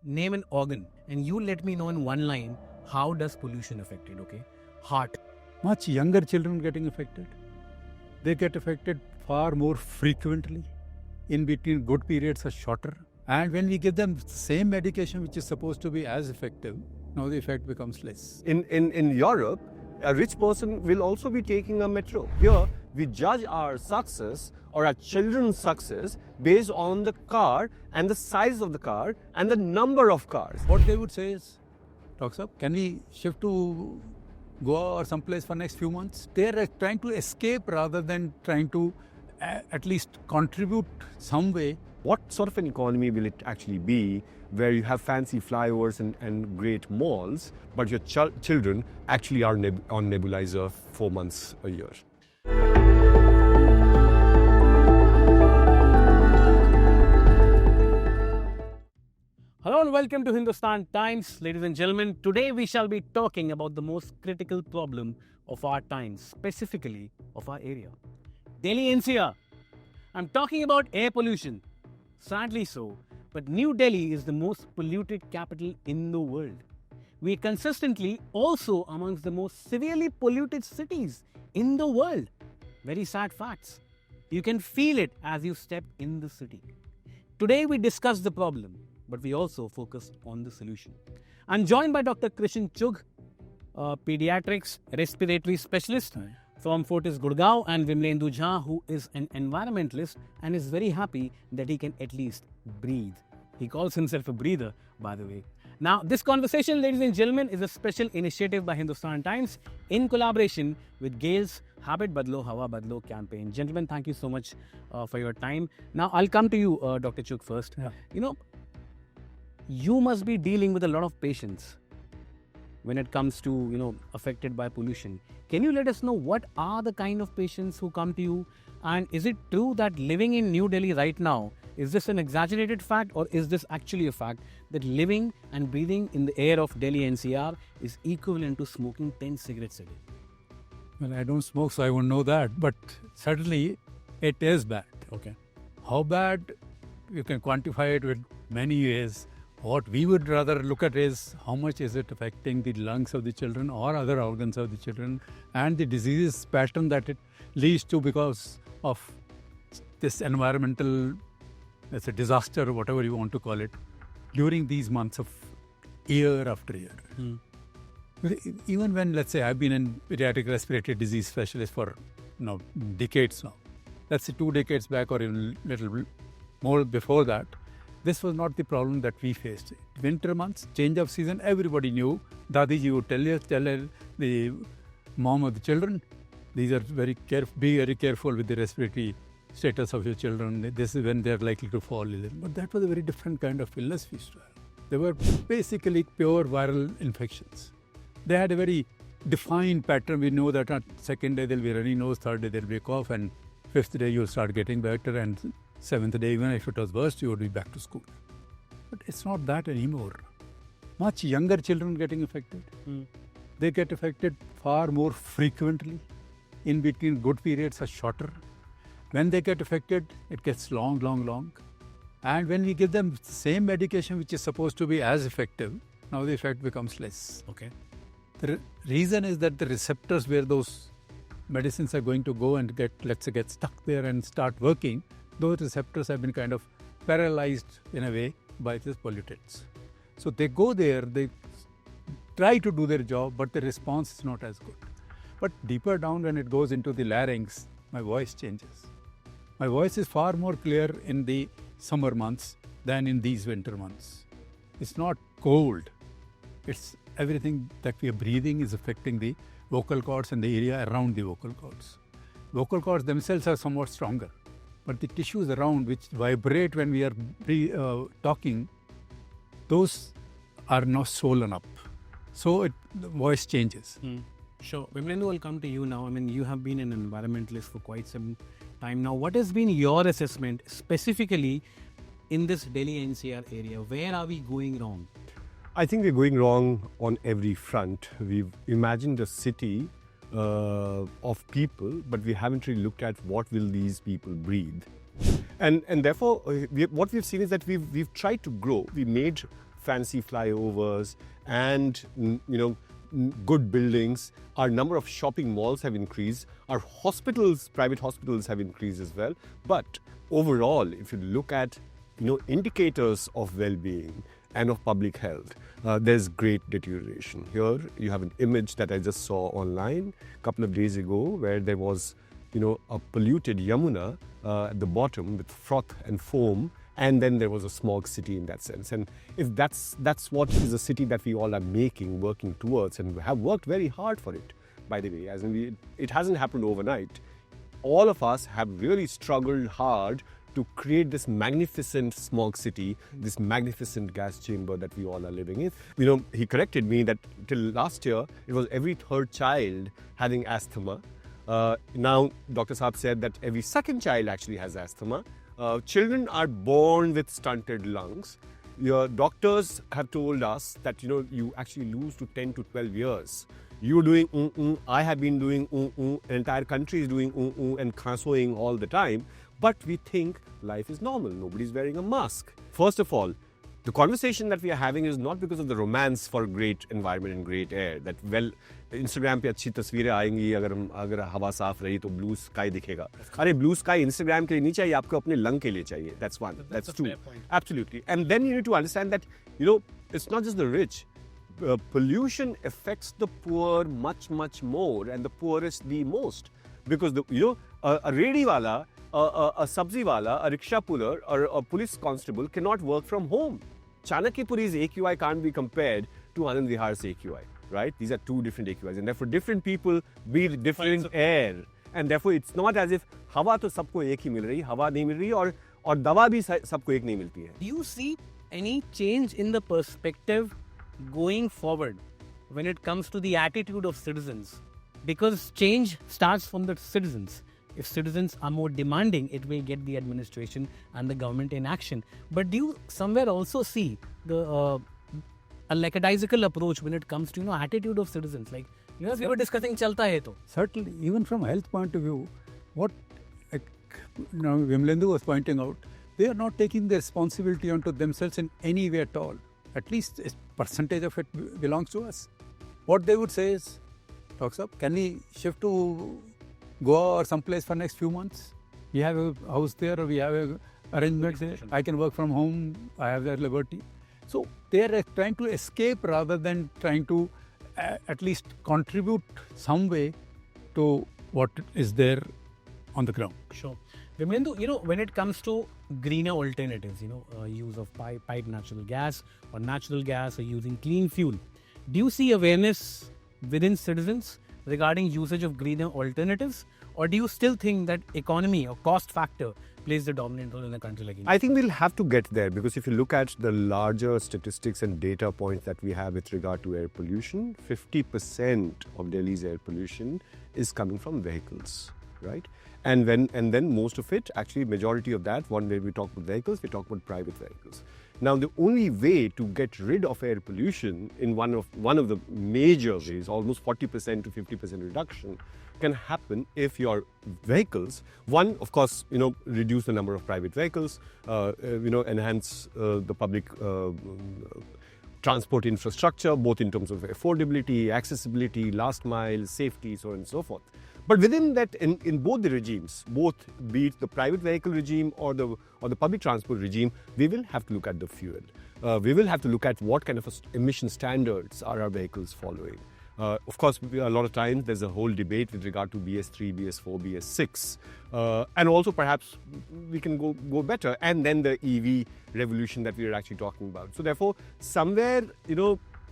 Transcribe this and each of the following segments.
name an organ and you let me know in one line how does pollution affect it, okay? Heart. Much younger children getting affected. They get affected far more frequently. In between, good periods are shorter. And when we give them the same medication which is supposed to be as effective, now the effect becomes less. In Europe, a rich person will also be taking a metro. Here, we judge our success or our children's success based on the car and the size of the car and the number of cars. What they would say is, Doctor Sahab, can we shift to Goa or someplace for next few months? They are trying to escape rather than trying to at least contribute some way. What sort of an economy will it actually be where you have fancy flyovers and great malls, but your children actually are on nebulizer 4 months a year? Hello and welcome to Hindustan Times. Ladies and gentlemen, today we shall be talking about the most critical problem of our times, specifically of our area. Delhi NCR. I'm talking about air pollution. Sadly so, but New Delhi is the most polluted capital in the world. We are consistently also amongst the most severely polluted cities in the world. Very sad facts. You can feel it as you step in the city. Today we discuss the problem, but we also focus on the solution. I'm joined by Dr. Krishan Chugh, Pediatrics respiratory specialist from Fortis Gurgaon, and Vimlendu Jha, who is an environmentalist and is very happy that he can at least breathe. He calls himself a breather, by the way. Now, this conversation, ladies and gentlemen, is a special initiative by Hindustan Times in collaboration with GAIL's Habit Badlo, Hava Badlo campaign. Gentlemen, thank you so much for your time. Now, I'll come to you, Dr. Chugh, first. Yeah. You know, you must be dealing with a lot of patients when it comes to, affected by pollution. Can you let us know what are the kind of patients who come to you? And is it true that living in New Delhi right now, is this an exaggerated fact or is this actually a fact that living and breathing in the air of Delhi NCR is equivalent to smoking 10 cigarettes a day? Well, I don't smoke, so I won't know that. But certainly, it is bad. Okay. How bad? You can quantify it with many ways. What we would rather look at is how much is it affecting the lungs of the children or other organs of the children and the disease pattern that it leads to because of this environmental, let's say, disaster or whatever you want to call it, during these months of year after year. Even when, let's say, I've been in pediatric respiratory disease specialist for decades now. Let's say 2 decades back or even a little more before that. This was not the problem that we faced. Winter months, change of season, everybody knew. Dadiji would tell the mom of the children, these are be very careful with the respiratory status of your children. This is when they're likely to fall ill. But that was a very different kind of illness we used to have. They were basically pure viral infections. They had a very defined pattern. We know that on 2nd day there'll be runny nose, 3rd day there'll be a cough, and 5th day you'll start getting better, and 7th day, even if it was worse, you would be back to school. But it's not that anymore. Much younger children getting affected. They get affected far more frequently. In between, good periods are shorter. When they get affected, it gets long. And when we give them the same medication which is supposed to be as effective, now the effect becomes less. Okay. The reason is that the receptors where those medicines are going to go and get stuck there and start working, those receptors have been kind of paralyzed in a way by these pollutants. So they go there, they try to do their job, but the response is not as good. But deeper down when it goes into the larynx, my voice changes. My voice is far more clear in the summer months than in these winter months. It's not cold. It's everything that we are breathing is affecting the vocal cords and the area around the vocal cords. Vocal cords themselves are somewhat stronger, but the tissues around which vibrate when we are talking, those are not swollen up. So the voice changes. Sure. Vimlendu, I'll come to you now. I mean, you have been an environmentalist for quite some time now. What has been your assessment specifically in this Delhi NCR area? Where are we going wrong? I think we're going wrong on every front. We've imagined a city of people, but we haven't really looked at what will these people breathe. And therefore, what we've seen is that we've tried to grow. We made fancy flyovers and good buildings. Our number of shopping malls have increased. Our hospitals, private hospitals, have increased as well. But overall, if you look at indicators of well-being and of public health, there's great deterioration. Here you have an image that I just saw online a couple of days ago where there was a polluted Yamuna at the bottom with froth and foam, and then there was a smog city in that sense. And if that's what is a city that we all are working towards, and have worked very hard for it, by the way, as in it hasn't happened overnight. All of us have really struggled hard to create this magnificent smog city, this magnificent gas chamber that we all are living in. He corrected me that till last year, it was every third child having asthma. Now, Dr. Saab said that every second child actually has asthma. Children are born with stunted lungs. Your doctors have told us that you actually lose to 10 to 12 years. You're doing I have been doing the entire country is doing and khasoing all the time. But we think life is normal. Nobody's wearing a mask. First of all, the conversation that we are having is not because of the romance for great environment and great air. That Instagram पे अच्छी तस्वीरें आएंगी अगर हवा साफ रही तो blue sky दिखेगा. अरे blue sky Instagram के लिए नहीं चाहिए, आपको अपने lung के लिए चाहिए. That's one. That's two. Absolutely. And then you need to understand that it's not just the rich. Pollution affects the poor much more, and the poorest the most, because a redi wala, a sabzi wala, a rickshaw puller, or a police constable cannot work from home. Chanakyapuri's AQI can't be compared to Anand Vihar's AQI, right? These are two different AQIs, and therefore different people breathe different air, and therefore it's not as if हवा तो सबको एक ही मिल रही, हवा नहीं मिल रही, और दवा भी सबको एक नहीं मिलती है. Do you see any change in the perspective going forward when it comes to the attitude of citizens? Because change starts from the citizens. If citizens are more demanding, it will get the administration and the government in action. But do you somewhere also see the a lackadaisical approach when it comes to attitude of citizens? Like if we were discussing chalta hai to. Certainly, even from a health point of view, what Vimlendu was pointing out, they are not taking the responsibility onto themselves in any way at all. At least a percentage of it belongs to us. What they would say is, talks up, can we shift to Goa or someplace for next few months? We have a house there, or we have a arrangement there. I can work from home. I have their liberty. So they are trying to escape rather than trying to at least contribute some way to what is there on the ground. Sure. Vimlendu, when it comes to greener alternatives, use of piped natural gas or using clean fuel, do you see awareness within citizens regarding usage of greener alternatives, or do you still think that economy or cost factor plays the dominant role in a country like India? I think we'll have to get there, because if you look at the larger statistics and data points that we have with regard to air pollution, 50% of Delhi's air pollution is coming from vehicles, right? And then most of it, actually majority of that, one way we talk about vehicles, we talk about private vehicles. Now, the only way to get rid of air pollution in one of the major ways, almost 40% to 50% reduction, can happen if your vehicles, one, of course, reduce the number of private vehicles, enhance the public transport infrastructure, both in terms of affordability, accessibility, last mile, safety, so on and so forth. But within that, in both the regimes, both be it the private vehicle regime or the public transport regime, we will have to look at the fuel. We will have to look at what kind of emission standards are our vehicles following. Of course, a lot of times there's a whole debate with regard to BS3, BS4, BS6. And also perhaps we can go better. And then the EV revolution that we are actually talking about. So therefore, somewhere,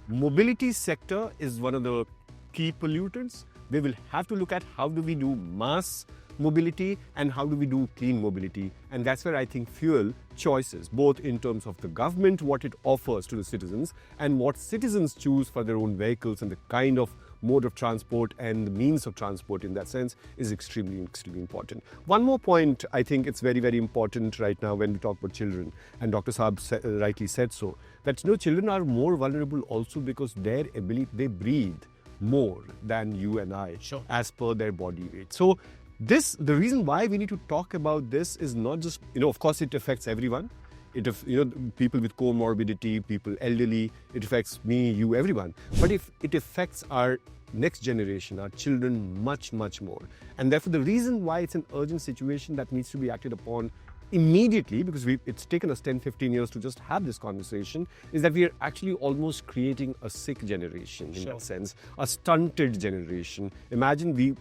mobility sector is one of the key pollutants. We will have to look at how do we do mass mobility and how do we do clean mobility. And that's where I think fuel choices, both in terms of the government, what it offers to the citizens, and what citizens choose for their own vehicles and the kind of mode of transport and the means of transport in that sense, is extremely, extremely important. One more point, I think it's very, very important right now when we talk about children, and Dr. Saab rightly said so, that children are more vulnerable also because their ability, they breathe more than you and I, sure, as per their body weight. So the reason why we need to talk about this is not just, of course it affects everyone. people with comorbidity, people elderly, it affects me, you, everyone. But if it affects our next generation, our children, much, much more. And therefore, the reason why it's an urgent situation that needs to be acted upon immediately, because it's taken us 10-15 years to just have this conversation, is that we are actually almost creating a sick generation in that sense, a stunted generation. Imagine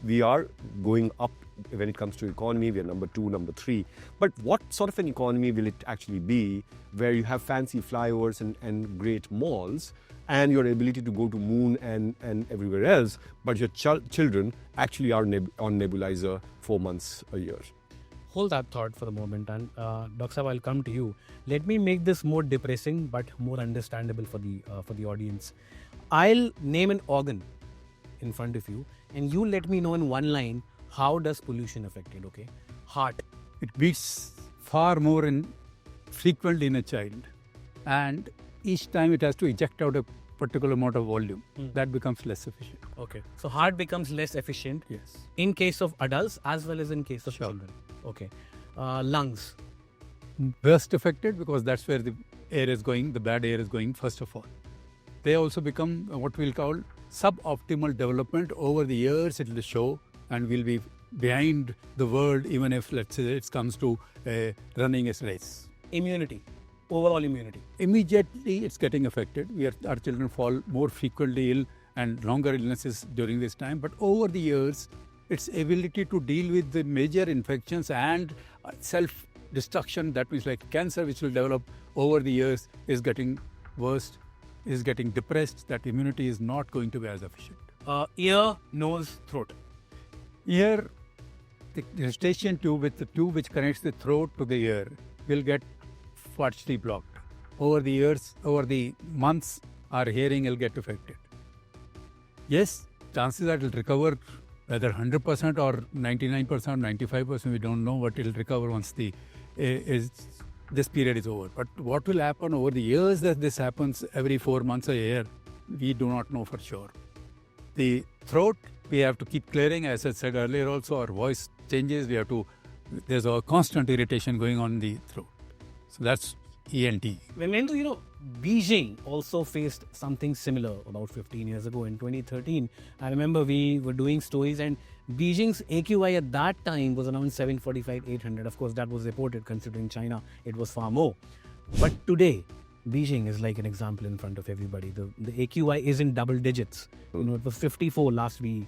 we are going up when it comes to economy, we are number 2, number 3. But what sort of an economy will it actually be where you have fancy flyovers and great malls and your ability to go to moon and everywhere else, but your children actually are on nebulizer 4 months a year? Hold that thought for the moment, and Dr. Saab, I'll come to you. Let me make this more depressing but more understandable for the audience. I'll name an organ in front of you, and you let me know in one line, how does pollution affect it, okay? Heart. It beats far more frequently in a child, and each time it has to eject out a particular amount of volume. That becomes less efficient. Okay. So heart becomes less efficient. Yes. In case of adults as well as in case of children. Okay. Lungs. Worst affected because that's where the air is going, the bad air is going first of all. They also become what we'll call suboptimal development. Over the years it will show, and we'll be behind the world even if, let's say, it comes to running a race. Immunity. Overall immunity. Immediately it's getting affected. Our children fall more frequently ill and longer illnesses during this time. But over the years, its ability to deal with the major infections and self-destruction, that means like cancer, which will develop over the years, is getting worse, is getting depressed. That immunity is not going to be as efficient. Ear, nose, throat. Ear, the gestation tube with the tube which connects the throat to the ear will get partially blocked. Over the years, over the months, our hearing will get affected. Yes, chances that it will recover, whether 100% or 99%, 95%, we don't know, but it will recover once this period is over. But what will happen over the years that this happens every 4 months a year, we do not know for sure. The throat, we have to keep clearing. As I said earlier also, our voice changes. There's a constant irritation going on in the throat. So that's ENT. Beijing also faced something similar about 15 years ago in 2013. I remember we were doing stories, and Beijing's AQI at that time was around 745, 800. Of course, that was reported. Considering China, it was far more. But today, Beijing is like an example in front of everybody. The AQI is in double digits. It was 54 last we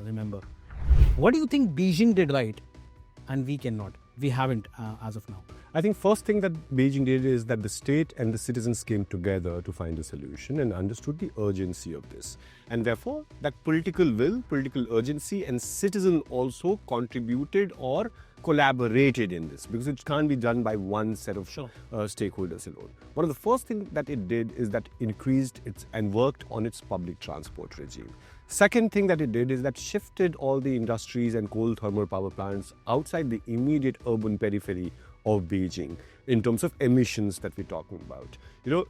remember. What do you think Beijing did right and we cannot? We haven't as of now. I think first thing that Beijing did is that the state and the citizens came together to find a solution and understood the urgency of this. And therefore, that political will, political urgency, and citizen also contributed or collaborated in this, because it can't be done by one set of stakeholders alone. One of the first things that it did is that increased and worked on its public transport regime. Second thing that it did is that shifted all the industries and coal thermal power plants outside the immediate urban periphery of Beijing in terms of emissions that we're talking about.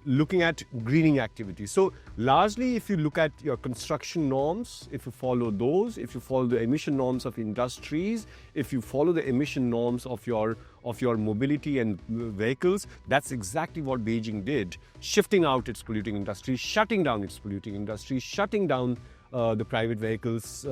Looking at greening activities. So largely, if you look at your construction norms, if you follow those, if you follow the emission norms of industries, if you follow the emission norms of your mobility and vehicles, that's exactly what Beijing did, shifting out its polluting industry, shutting down its polluting industry, shutting down the private vehicles,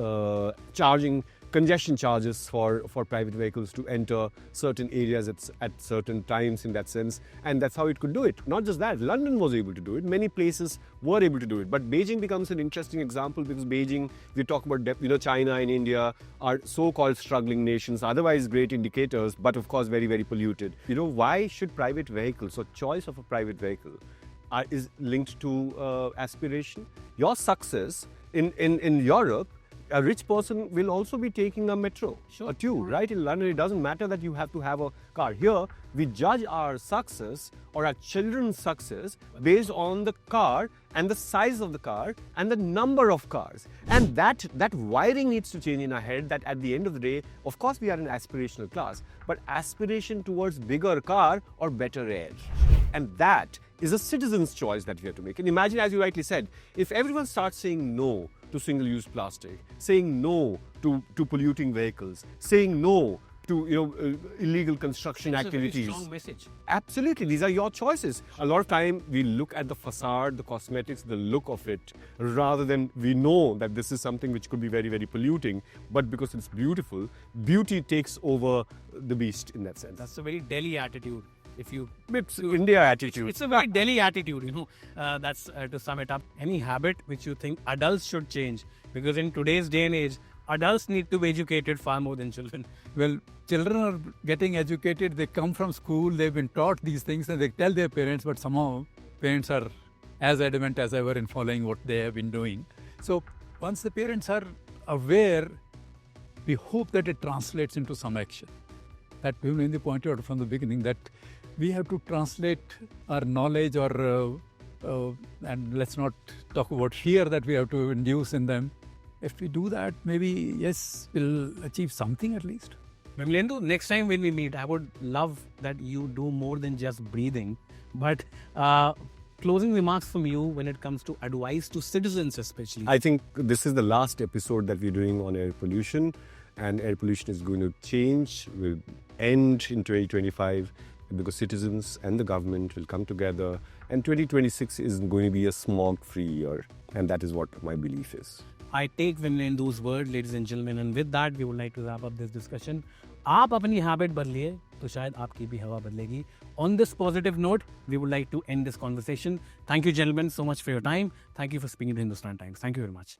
charging congestion charges for private vehicles to enter certain areas at certain times in that sense. And that's how it could do it. Not just that, London was able to do it. Many places were able to do it. But Beijing becomes an interesting example because Beijing, we talk about China and India are so-called struggling nations, otherwise great indicators, but of course very, very polluted. Why should private vehicles or choice of a private vehicle is linked to aspiration? Your success in Europe, a rich person will also be taking a metro, a tube, right? In London, it doesn't matter that you have to have a car. Here, we judge our success or our children's success based on the car and the size of the car and the number of cars. And that wiring needs to change in our head, that at the end of the day, of course, we are an aspirational class, but aspiration towards bigger car or better air. And that is a citizen's choice that we have to make. And imagine, as you rightly said, if everyone starts saying no to single-use plastic, saying no to polluting vehicles, saying no to illegal construction It's activities. a very strong message. Absolutely, these are your choices. A lot of time we look at the facade, the cosmetics, the look of it, rather than we know that this is something which could be very, very polluting. But because it's beautiful, beauty takes over the beast in that sense. That's a very Delhi attitude. If you, It's India attitude. it's a very Delhi attitude. That's to sum it up. Any habit which you think adults should change, because in today's day and age, adults need to be educated far more than children. Well, children are getting educated. They come from school. They've been taught these things, and they tell their parents. But somehow, parents are as adamant as ever in following what they have been doing. So once the parents are aware, we hope that it translates into some action. That Bhimanendu pointed out from the beginning, that we have to translate our knowledge, or and let's not talk about fear that we have to induce in them. If we do that, maybe, yes, we'll achieve something at least. Bhimanendu, next time when we meet, I would love that you do more than just breathing. But closing remarks from you when it comes to advice to citizens especially. I think this is the last episode that we're doing on air pollution, and air pollution is going to change, will end in 2025, because citizens and the government will come together, and 2026 is going to be a smog-free year, and that is what my belief is. I take Bhimanendu's word, ladies and gentlemen, and with that, we would like to wrap up this discussion. आप अपनी habit बदलिए तो शायद आपकी भी हवा बदलेगी. On this positive note, we would like to end this conversation. Thank you, gentlemen, so much for your time. Thank you for speaking to Hindustan Times. Thank you very much.